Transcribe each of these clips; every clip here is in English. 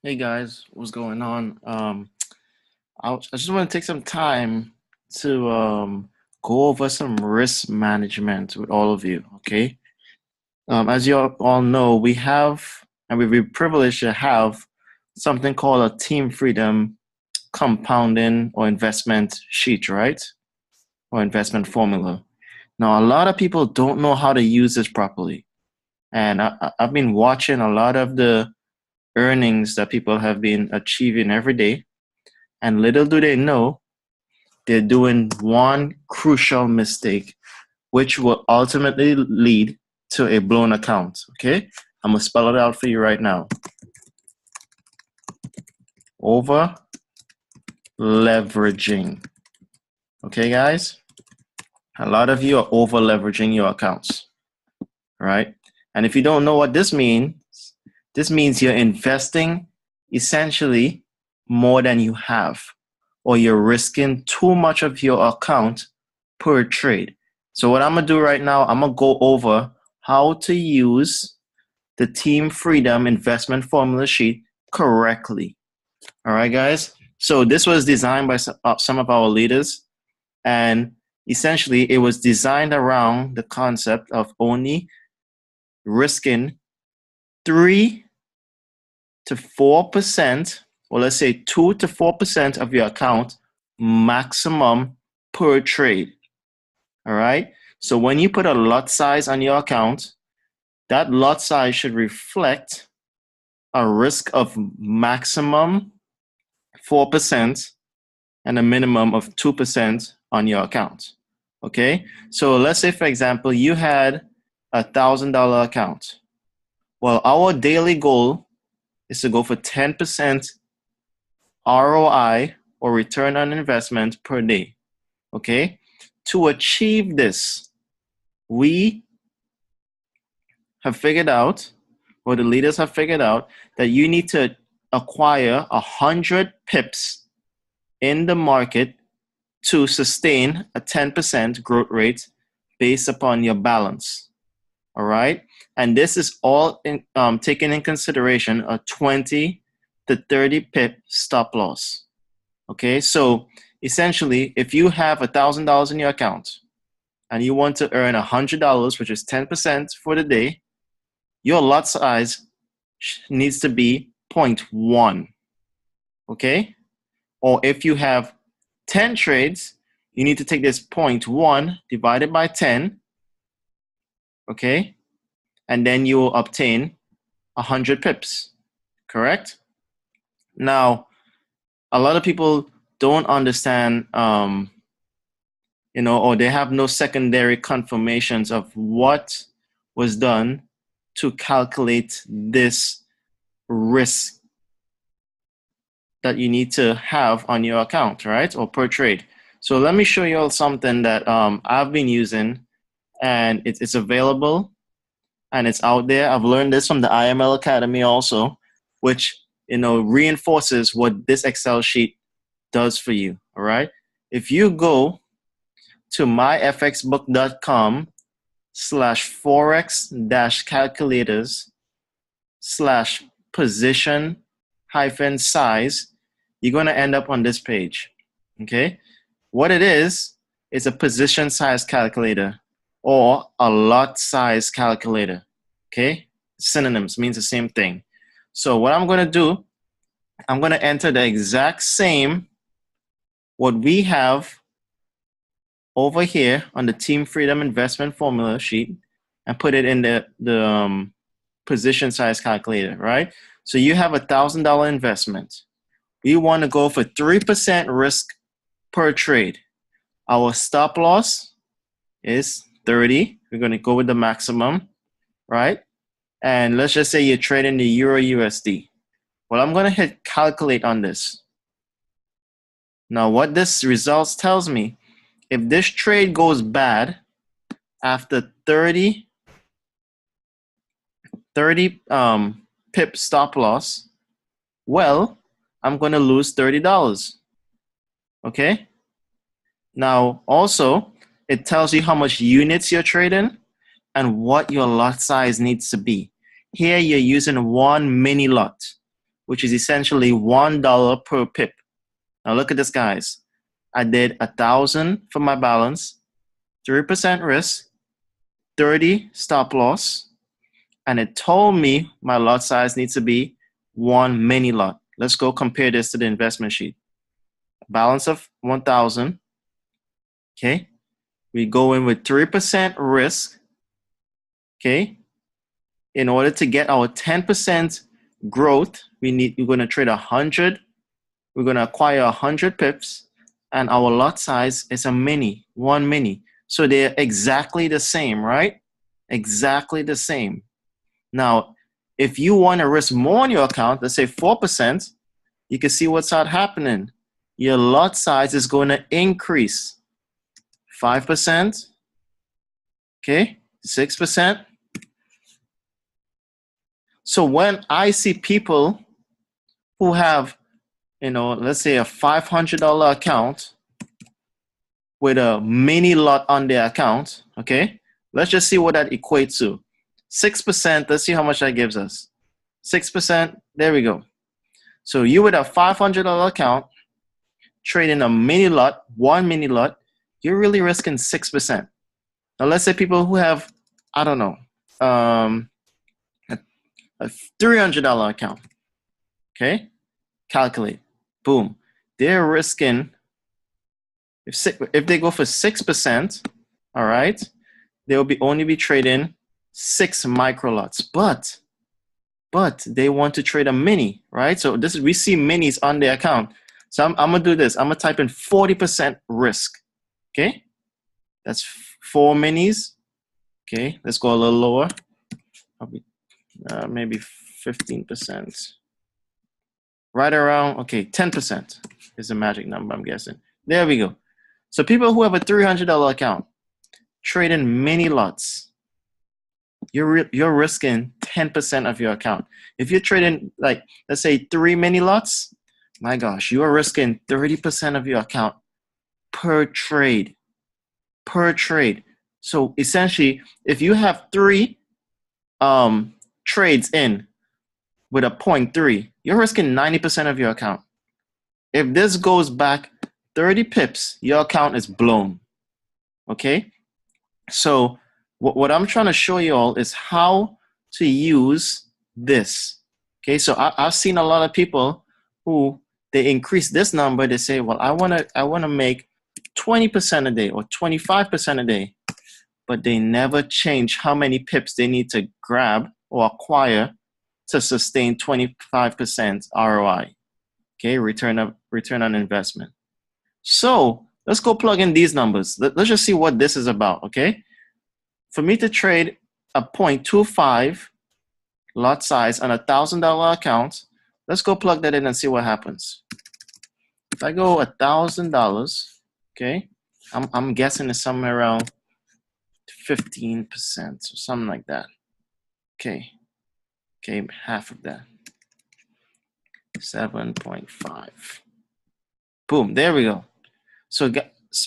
Hey guys, what's going on? I just want to take some time to go over some risk management with all of you, okay? As you all know, we have, and we've been privileged to have something called a Team Freedom compounding or investment sheet, right? Or investment formula. Now, a lot of people don't know how to use this properly. And I've been watching a lot of the earnings that people have been achieving every day. And little do they know, they're doing one crucial mistake, which will ultimately lead to a blown account. Okay? I'm going to spell it out for you right now. Over leveraging. Okay, guys? A lot of you are over leveraging your accounts, right? And if you don't know what this means you're investing essentially more than you have, or you're risking too much of your account per trade. So what I'm gonna do right now, I'm gonna go over how to use the Team Freedom investment formula sheet correctly. All right, guys. So this was designed by some of our leaders, and essentially it was designed around the concept of only risking 3 to 4%, or let's say 2 to 4% of your account maximum per trade. All right. So when you put a lot size on your account, that lot size should reflect a risk of maximum 4% and a minimum of 2% on your account. Okay. So let's say, for example, you had $1,000 account. Well, our daily goal is to go for 10% ROI or return on investment per day. Okay. To achieve this, we have figured out, or the leaders have figured out, that you need to acquire 100 pips in the market to sustain a 10% growth rate based upon your balance. All right. And this is all taken in consideration a 20 to 30 pip stop loss. Okay. So essentially, if you have $1,000 in your account and you want to earn $100, which is 10% for the day, your lot size needs to be 0.1. Okay. Or if you have 10 trades, you need to take this 0.1 divided by 10. Okay. And then you will obtain 100 pips. Correct? Now, a lot of people don't understand, or they have no secondary confirmations of what was done to calculate this risk that you need to have on your account, right? Or per trade. So let me show you all something that I've been using, and it's available and it's out there. I've learned this from the IML Academy also, which reinforces what this Excel sheet does for you. All right. If you go to myfxbook.com/forex-calculators/position-size, you're going to end up on this page. Okay. What it is a position size calculator or a lot size calculator. Okay. Synonyms means the same thing. So what I'm going to do, I'm going to enter the exact same what we have over here on the Team Freedom investment formula sheet and put it in the position size calculator, right? So you have $1,000 investment. We want to go for 3% risk per trade. Our stop loss is 30. We're going to go with the maximum, right? And let's just say you're trading the Euro USD. Well, I'm going to hit calculate on this. Now, what this results tells me, if this trade goes bad after 30 pip stop loss, well, I'm going to lose $30. Okay? Now, also, it tells you how much units you're trading and what your lot size needs to be. Here, you're using one mini lot, which is essentially $1 per pip. Now look at this, guys. I did 1,000 for my balance, 3% risk, 30 stop loss, and it told me my lot size needs to be 1 mini lot. Let's go compare this to the investment sheet. Balance of 1,000. Okay. We go in with 3% risk. Okay. In order to get our 10% growth, we're going to trade 100. We're going to acquire 100 pips, and our lot size is a mini, 1 mini. So they're exactly the same, right? Exactly the same. Now, if you want to risk more on your account, let's say 4%, you can see what's not happening. Your lot size is going to increase. 5%, okay, 6%. So when I see people who have, let's say a $500 account with a mini lot on their account, okay, let's just see what that equates to. 6%, let's see how much that gives us. 6%, there we go. So you with a $500 account, trading a mini lot, 1 mini lot, you're really risking 6%. Now let's say people who have, I don't know, a $300 account, okay? Calculate, boom. They're risking, if they go for 6%, all right, they'll only be trading 6 micro lots, but they want to trade a mini, right? So we see minis on their account. So I'm gonna do this. I'm gonna type in 40% risk. Okay, that's 4 minis. Okay, let's go a little lower. Probably maybe 15%. Right around, okay, 10% is the magic number, I'm guessing. There we go. So people who have a $300 account, trading mini lots, you're risking 10% of your account. If you're trading, like, let's say 3 mini lots, my gosh, you are risking 30% of your account per trade. Per trade. So essentially, if you have 3 trades in with a 0.3, you're risking 90% of your account. If this goes back 30 pips, your account is blown. Okay? So what I'm trying to show you all is how to use this. Okay, so I've seen a lot of people who they increase this number. They say, well, I wanna make 20% a day or 25% a day, but they never change how many pips they need to grab or acquire to sustain 25% ROI. Okay, return on investment. So let's go plug in these numbers. Let's just see what this is about. Okay, for me to trade a 0.25 lot size on a $1,000 account, let's go plug that in and see what happens. If I go $1,000, okay, I'm guessing it's somewhere around 15% or something like that. Okay, half of that, 7.5. Boom, there we go. So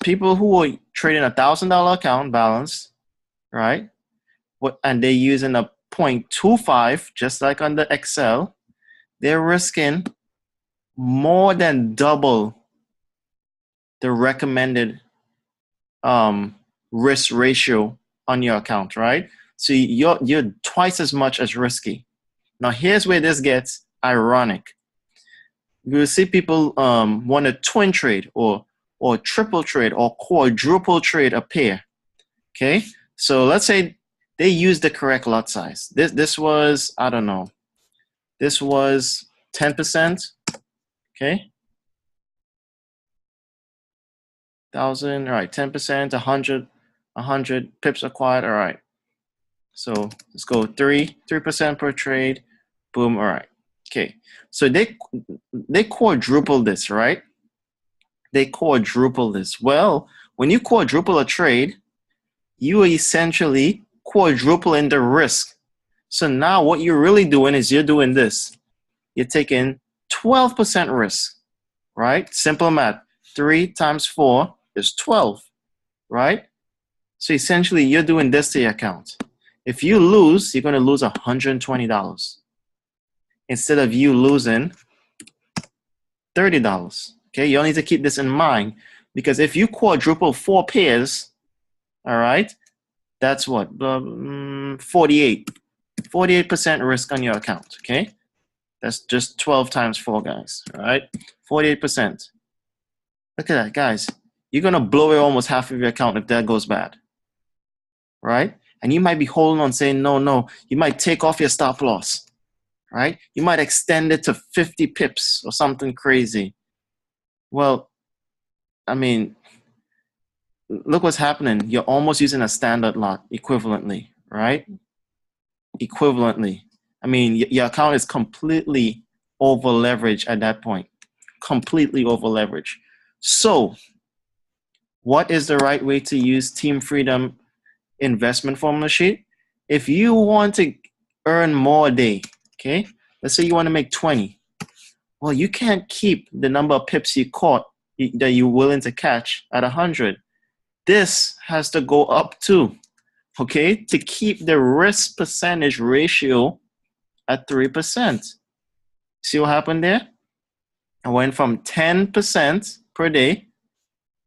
people who are trading a $1,000 account balance, right? And they're using a 0.25, just like on the Excel, they're risking more than double the recommended risk ratio on your account, right? So you're twice as much as risky. Now here's where this gets ironic. You will see people want to twin trade or triple trade or quadruple trade a pair. Okay, so let's say they use the correct lot size. This was, I don't know, this was 10%. Okay, 1,000. All right, 10%, 100 pips acquired. All right. So let's go 3% per trade. Boom. All right. Okay. So they quadruple this, right? They quadruple this. Well, when you quadruple a trade, you are essentially quadrupling the risk. So now what you're really doing is you're doing this. You're taking 12% risk, right? Simple math. 3 times 4 is 12, right? So essentially you're doing this to your account. If you lose, you're going to lose $120. instead of you losing $30. Okay, you all need to keep this in mind, because if you quadruple 4 pairs, all right, that's what, 48% risk on your account. Okay, that's just 12 times 4, guys. All right, 48%. Look at that, guys. You're gonna blow away almost half of your account if that goes bad, right? And you might be holding on, saying no. You might take off your stop loss, right? You might extend it to 50 pips or something crazy. Well, I mean, look what's happening. You're almost using a standard lot equivalently, right? Equivalently. I mean, your account is completely over leveraged at that point. Completely over leveraged. So, what is the right way to use Team Freedom investment formula sheet? If you want to earn more a day, okay? Let's say you want to make 20. Well, you can't keep the number of pips you caught that you're willing to catch at 100. This has to go up too, okay, to keep the risk percentage ratio at 3%. See what happened there? I went from 10% per day,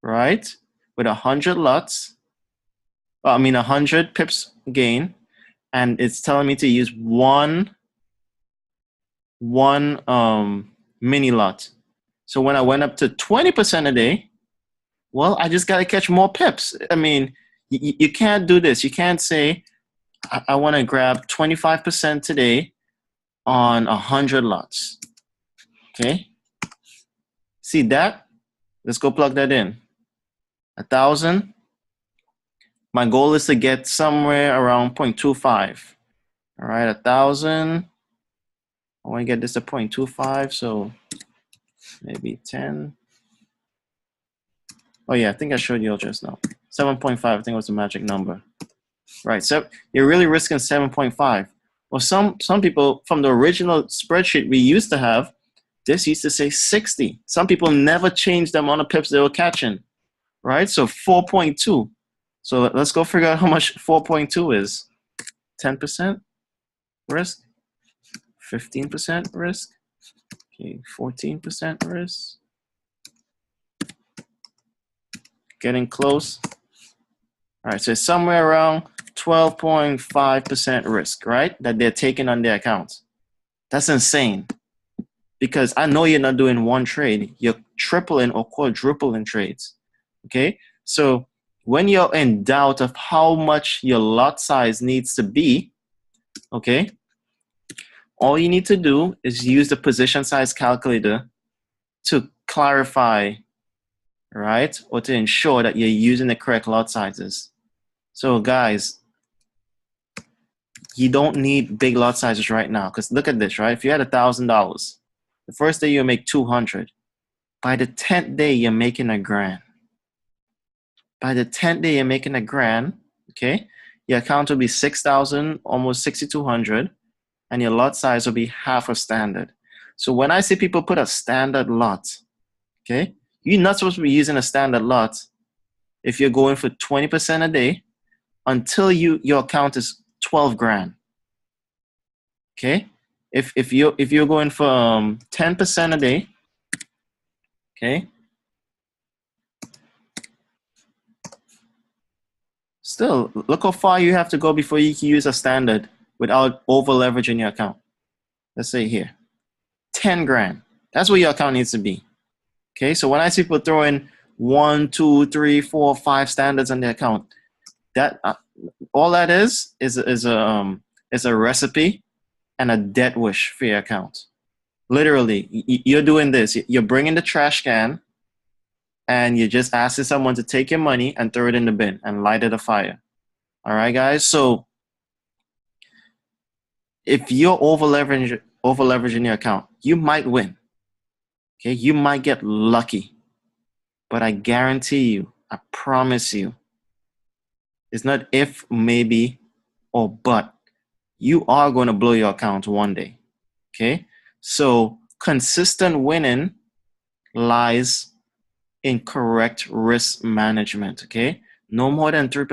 right, with 100 lots, 100 pips gain, and it's telling me to use one mini lot. So when I went up to 20% a day, well, I just got to catch more pips. I mean, you can't do this. You can't say, I want to grab 25% today on 100 lots. Okay. See that? Let's go plug that in. 1,000. My goal is to get somewhere around 0.25. All right, 1,000. I want to get this to 0.25, so maybe 10. Oh yeah, I think I showed you all just now. 7.5, I think was the magic number. Right, so you're really risking 7.5. Well, some people from the original spreadsheet we used to have, this used to say 60. Some people never changed the amount of pips they were catching, right? So 4.2. So let's go figure out how much 4.2 is. 10% risk, 15% risk, okay, 14% risk. Getting close. All right, so it's somewhere around 12.5% risk, right, that they're taking on their accounts. That's insane, because I know you're not doing one trade. You're tripling or quadrupling trades, okay? So when you're in doubt of how much your lot size needs to be, okay, all you need to do is use the position size calculator to clarify, right, or to ensure that you're using the correct lot sizes. So guys, you don't need big lot sizes right now, because look at this, right? If you had $1,000, the first day you'll make 200. By the 10th day, you're making $1,000. By the 10th day, you're making $1,000, okay? Your account will be 6,000, almost 6,200, and your lot size will be half a standard. So when I see people put a standard lot, okay, you're not supposed to be using a standard lot if you're going for 20% a day until your account is 12 grand. Okay, if you're going for 10% a day, okay, still look how far you have to go before you can use a standard without over leveraging your account. Let's say here, 10 grand. That's what your account needs to be. Okay, so when I see people throwing 1, 2, 3, 4, 5 standards on their account, that all that is a recipe and a debt wish for your account. Literally, you're doing this. You're bringing the trash can, and you're just asking someone to take your money and throw it in the bin and light it a fire. All right, guys. So if you're over leveraging your account, you might win. Okay, you might get lucky, but I guarantee you, I promise you, it's not if, maybe, or but. You are going to blow your account one day. Okay, so consistent winning lies in correct risk management. Okay, no more than 3%.